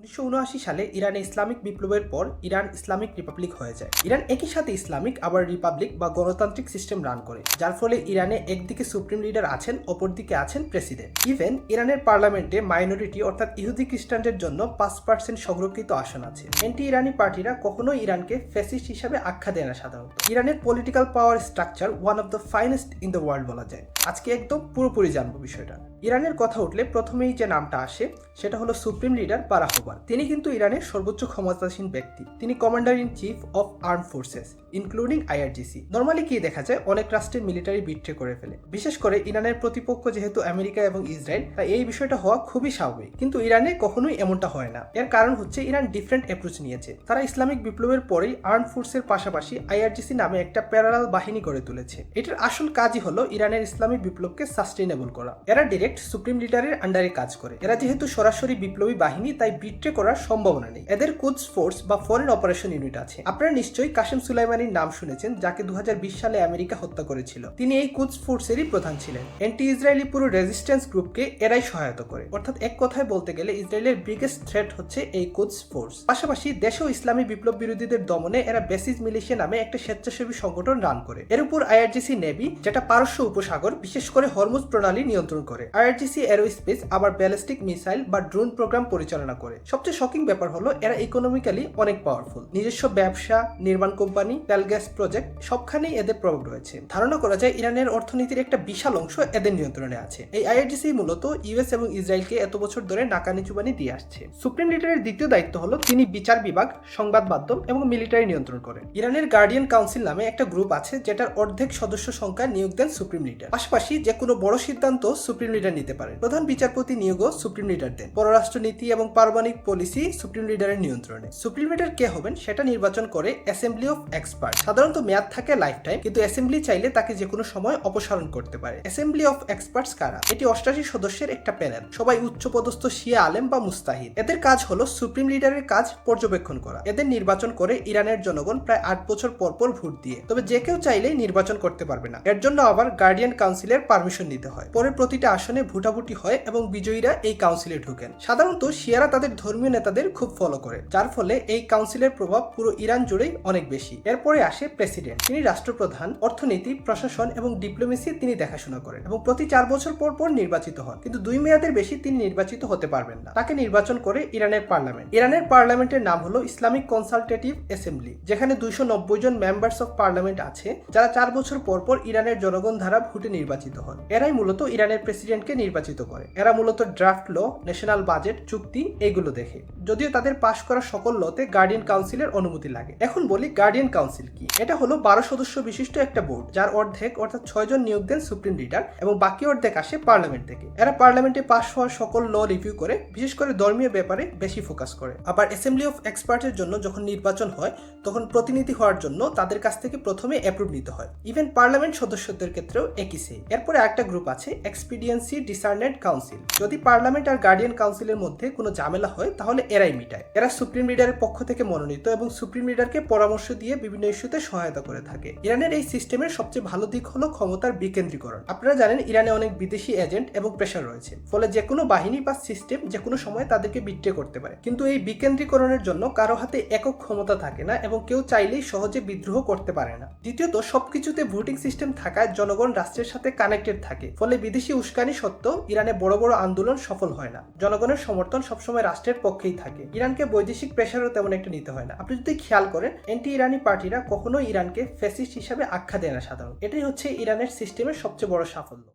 1979 সালে ইরানে ইসলামিক বিপ্লবের পর ইরান ইসলামিক রিপাবলিক হয়ে যায়। ইরান একই সাথে ইসলামিক আবার রিপাবলিক বা গণতান্ত্রিক সিস্টেম রান করে, যার ফলে ইরানে একদিকে সুপ্রিম লিডার আছেন, অপরদিকে আছেন প্রেসিডেন্ট। ইভেন ইরানের পার্লামেন্টে মাইনরিটি অর্থাৎ ইহুদি খ্রিস্টানদের জন্য 5% সংরক্ষিত আসন আছে। অ্যান্টি ইরানি পার্টিরা কখনোই ইরানকে ফ্যাসিস্ট হিসাবে আখ্যা দেয় না। সাধারণত ইরানের political power structure one of the finest in the world বলা যায়। আজকে একদম পুরোপুরি জানবো বিষয়টা। ইরানের কথা উঠলে প্রথমেই যে নামটা আসে সেটা হলো সুপ্রিম লিডার বারাক ওবামা। তিনি কিন্তু ইরানের সর্বোচ্চ ক্ষমতাসীন ব্যক্তি। তিনি commander in chief of arm forces including IRGC. Normally কি দেখা যায়, অনেক রাষ্ট্রের মিলিটারি বিট্রে করে ফেলে, বিশেষ করে ইরানের প্রতিপক্ষ যেহেতু আমেরিকা এবং ইসরায়েল, তাই এই বিষয়টা হওয়া খুবই স্বাভাবিক। কিন্তু ইরানে কখনোই এমনটা হয় না। এর কারণ হচ্ছে ইরান ডিফারেন্ট অ্যাপ্রোচ নিয়েছে। তারা ইসলামিক বিপ্লবের পরেই আর্ম ফোর্সের পাশাপাশি আইআরজিসি নামে একটা প্যারালাল বাহিনী গড়ে তুলেছে। এটার আসল কাজই হলো ইরানের ইসলামিক বিপ্লবকে সাস্টেইনেবল করা। এরা ডিরেক্ট সুপ্রিম লিডারের আন্ডারে কাজ করে। এরা যেহেতু সরাসরি বিপ্লবী বাহিনী, তাই বিট্রে করার সম্ভাবনা নেই। এদের কুদস ফোর্স বা ফরেন অপারেশন ইউনিট আছে। আপনারা নিশ্চয়ই কাসেম সুলাইমানির নাম শুনেছেন, যাকে 2020 সালে আমেরিকা হত্যা করেছিল। তিনি এই কুদস ফোর্সেরই প্রধান ছিলেন। অ্যান্টি ইসরায়েলি পুরো রেজিস্ট্যান্স গ্রুপকে এরাই সহায়তা করে। অর্থাৎ এক কথায় বলতে গেলে ইসরায়েলের বিগেস্ট থ্রেট হচ্ছে এই কুদস ফোর্স। পাশাপাশি দেশেও ইসলামী বিপ্লব বিরোধীদের দমনে এরা বেসিস মিলিশিয়া নামে একটা স্বেচ্ছাসেবী সংগঠন রান করে। এর উপর আইআরজিসি নেভি, যেটা পারস্য উপসাগর বিশেষ করে হরমুজ প্রণালী নিয়ন্ত্রণ করে। আইআরজিসি এরোস্পেস আবার ব্যালিস্টিক মিসাইল বা ড্রোন প্রোগ্রাম পরিচালনা করে। সবচেয়ে শকিং ব্যাপার হলো এরা ইকোনমিক্যালি অনেক পাওয়ারফুল। নিজস্ব ব্যবসা, নির্মাণ কোম্পানি, তেল গ্যাস প্রজেক্ট সবখানেই এদের প্রভাব রয়েছে। ধারণা করা যায় ইরানের অর্থনীতির একটা বিশাল অংশ এদের নিয়ন্ত্রণে আছে। এই আইআরজিসি মূলত ইউএস এবং ইসরায়েলকে এত বছর ধরে নাকানি চুবানি দিয়ে আসছে। সুপ্রিম লিডারের দ্বিতীয় দায়িত্ব হলো তিনি বিচার বিভাগ, সংবাদ মাধ্যম এবং মিলিটারি নিয়ন্ত্রণ করেন। ইরানের গার্ডিয়ান কাউন্সিল নামে একটা গ্রুপ আছে, যেটার অর্ধেক সদস্য সংখ্যা নিয়োগ দেন সুপ্রিম লিডার। পাশাপাশি যে কোনো বড় সিদ্ধান্ত সুপ্রিম লিডার নিতে পারেন। প্রধান বিচারপতি নিয়োগও সুপ্রিম লিডার দেন। পররাষ্ট্র নীতি এবং পারমাণবিক পলিসি সুপ্রিম লিডারের নিয়ন্ত্রণে। সুপ্রিম লিডার কে হবেন সেটা নির্বাচন করে অ্যাসেম্বলি অফ এক্সপার্ট। সাধারণত মেয়াদ থাকে লাইফ টাইম, কিন্তু অ্যাসেম্বলি চাইলে তাকে যে কোনো সময় অপসারণ করতে পারে। অ্যাসেম্বলি অফ এক্সপার্টস কারা? এটি 88 সদস্যের একটা প্যানেল, সবাই উচ্চপদস্থ শিয়া আলেম বা মুস্তাহিদ। এদের কাজ হলো সুপ্রিম লিডারের কাজ পর্যবেক্ষণ করা। এদের নির্বাচন করে ইরানের জনগণ প্রায় 8 বছর পর পর ভোট দিয়ে। তবে যে কেউ চাইলেই নির্বাচন করতে পারবে না। এর জন্য আবার গার্ডিয়ান কাউন্সিলের পারমিশন নিতে হয়। পরে প্রতিটা আসনে ভোটাভুটি হয় এবং বিজয়ীরা এই কাউন্সিলে ঢুকেন। সাধারণত শিয়ারা তাদের ধর্মীয় নেতাদের খুব ফলো করে, যার ফলে এই কাউন্সিলের প্রভাব পুরো ইরান জুড়েই অনেক বেশি। এরপরে আসে প্রেসিডেন্ট। তিনি রাষ্ট্রপ্রধান। অর্থনীতি, প্রশাসন এবং ডিপ্লোমেসি তিনি দেখাশোনা করেন এবং প্রতি 4 বছর পর পর নির্বাচিত হন। কিন্তু 2 মেয়াদের বেশি তিনি নির্বাচিত হতে পারবেন না। তাকে নির্বাচন করে ইরানের পার্লামেন্ট। ইরানের পার্লামেন্টের নাম হলো ইসলামিক কনসালটেটিভ অ্যাসেম্বলি, যেখানে 290 জন মেম্বার্স অফ পার্লামেন্ট আছে, যারা 4 বছর পর পর ইরানের জনগণ দ্বারা ভোটে নির্বাচিত হন। এরাই মূলত ইরানের প্রেসিডেন্টকে নির্বাচিত করে। এরা মূলত ড্রাফট ল, ন্যাশনাল বাজেট, চুক্তি এইগুলো দেখে। যদিও তাদের পাশ করা সকল লতে গার্ডিয়ান কাউন্সিলের অনুমতি লাগে। এখন বলি গার্ডিয়ান কাউন্সিল কি। এটা হলো 12 সদস্য বিশিষ্ট একটা বোর্ড, যার অর্ধেক অর্থাৎ 6 জন নিয়োগ দেন সুপ্রিম লিডার এবং বাকি অর্ধেক আসে পার্লামেন্ট থেকে। এরা পার্লামেন্টে পাশ হওয়া সকল ল রিভিউ করে, বিশেষ করে ধর্মীয় ব্যাপারে বেশি ফোকাস করে। আবার অ্যাসেম্বলি অফ এক্সপার্টের জন্য যখন নির্বাচন হয়, তখন প্রতিনিধি হওয়ার জন্য তাদের কাছ থেকে প্রথমে অ্যাপ্রুভ নিতে হয়। ইভেন পার্লামেন্ট সদস্যদের ক্ষেত্রেও একই সেই। এরপরে একটা গ্রুপ আছে এক্সপিডিয়েন্সি ডিসার্নেড কাউন্সিল। যদি পার্লামেন্ট আর গার্ডিয়ান কাউন্সিলের মধ্যে কোনো ঝামেলা হয়, তাহলে এরাই মিটায়। এরা সুপ্রিম লিডারের পক্ষ থেকে মনোনীত এবং সুপ্রিম লিডারকে পরামর্শ দিয়ে বিভিন্ন ইস্যুতে সহায়তা করে থাকে। ইরানের এই সিস্টেমের সবচেয়ে ভালো দিক হলো ক্ষমতার বিকেন্দ্রীকরণ। আপনারা জানেন ইরানে অনেক বিদেশি এজেন্ট এবং প্রেশার রয়েছে, ফলে যে কোনো বাহিনী বা সিস্টেম যে কোনো সময় তাদেরকে বিট্রে করতে পারে। কিন্তু এই বিকেন্দ্রীকরণের জন্য কারো হাতে একক ক্ষমতা থাকে না এবং কেউ চাইলেই সহজে বিদ্রোহ করতে পারে না। দ্বিতীয়ত, সবকিছুতে ভোটিং সিস্টেম থাকায় জনগণ রাষ্ট্রের সাথে কানেক্টেড থাকে, ফলে বিদেশি উস্কানি সত্ত্বেও ইরানে বড় বড় আন্দোলন সফল হয় না। জনগণের সমর্থন সবসময় রাষ্ট্রের পক্ষেই থাকে। ইরানকে বৈদেশিক প্রেশারও তেমন একটা নিতে হয় না। আপনি যদি খেয়াল করেন, অ্যান্টি ইরানি পার্টিরা কখনোই ইরানকে ফ্যাসিস্ট হিসাবে আখ্যা দেয় না সাধারণত। এটাই হচ্ছে ইরানের সিস্টেমের সবচেয়ে বড় সাফল্য।